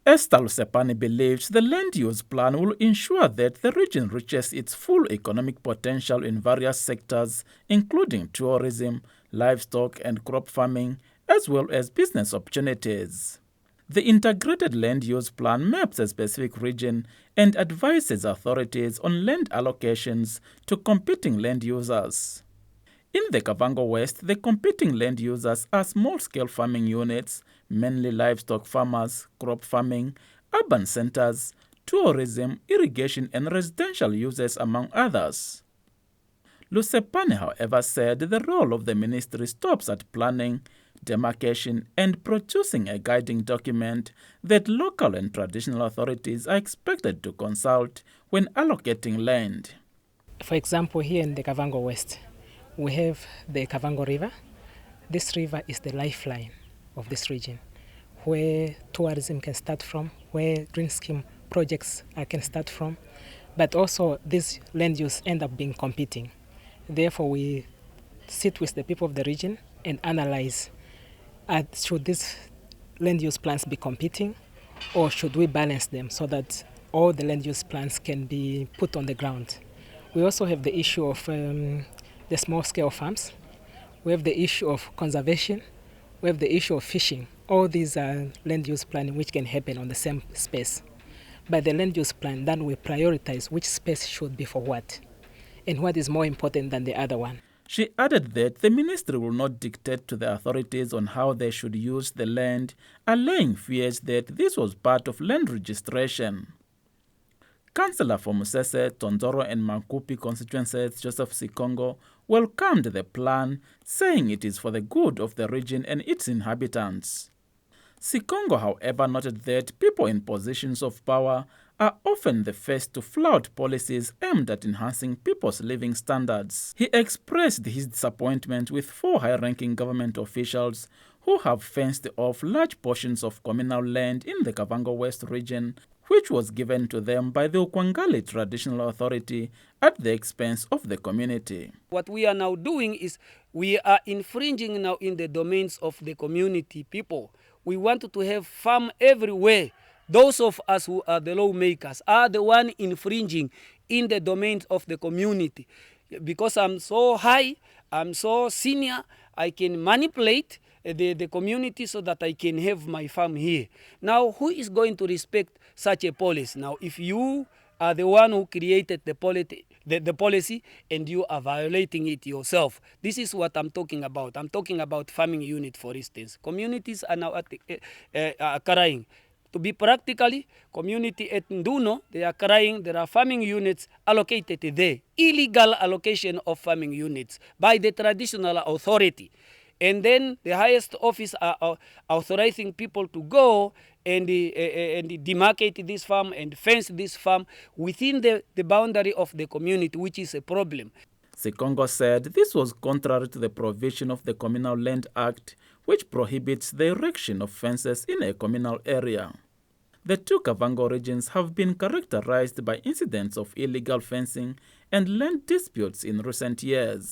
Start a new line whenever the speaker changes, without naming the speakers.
Esther Lusepani believes the land use plan will ensure that the region reaches its full economic potential in various sectors, including tourism, livestock and crop farming, as well as business opportunities. The integrated land use plan maps a specific region and advises authorities on land allocations to competing land users. In the Kavango West, the competing land users are small-scale farming units, mainly livestock farmers, crop farming, urban centers, tourism, irrigation and residential uses, among others. Lusepane, however, said the role of the ministry stops at planning, demarcation and producing a guiding document that local and traditional authorities are expected to consult when allocating land.
For example, here in the Kavango West, we have the Kavango River. This river is the lifeline of this region, where tourism can start from, where green scheme projects can start from, but also these land use end up being competing. Therefore, we sit with the people of the region and analyze, should these land use plans be competing, or should we balance them so that all the land use plans can be put on the ground? We also have the issue of the small-scale farms. We have the issue of conservation. We have the issue of fishing. All these are land use planning which can happen on the same space. By the land use plan, then we prioritize which space should be for what, and what is more important than the other one.
She added that the ministry will not dictate to the authorities on how they should use the land, allaying fears that this was part of land registration. Councillor for Musese, Tonzoro and Makupi constituencies, Joseph Sikongo, welcomed the plan, saying it is for the good of the region and its inhabitants. Sikongo, however, noted that people in positions of power are often the first to flout policies aimed at enhancing people's living standards. He expressed his disappointment with 4 high-ranking government officials who have fenced off large portions of communal land in the Kavango West region, which was given to them by the Ukwangali Traditional Authority at the expense of the community.
What we are now doing is we are infringing now in the domains of the community people. We want to have farm everywhere. Those of us who are the lawmakers are the one infringing in the domains of the community. Because I'm so high, I'm so senior, I can manipulate the community so that I can have my farm here. Now, who is going to respect such a policy? Now, if you are the one who created the policy and you are violating it yourself, this is what I'm talking about. I'm talking about farming unit, for instance. Communities are now crying. To be practically, community at Nduno, they are crying, there are farming units allocated there. Illegal allocation of farming units by the traditional authority. And then the highest office are authorizing people to go and demarcate this farm and fence this farm within the boundary of the community, which is a problem.
Sikongo said this was contrary to the provision of the Communal Land Act, which prohibits the erection of fences in a communal area. The 2 Kavango regions have been characterized by incidents of illegal fencing and land disputes in recent years.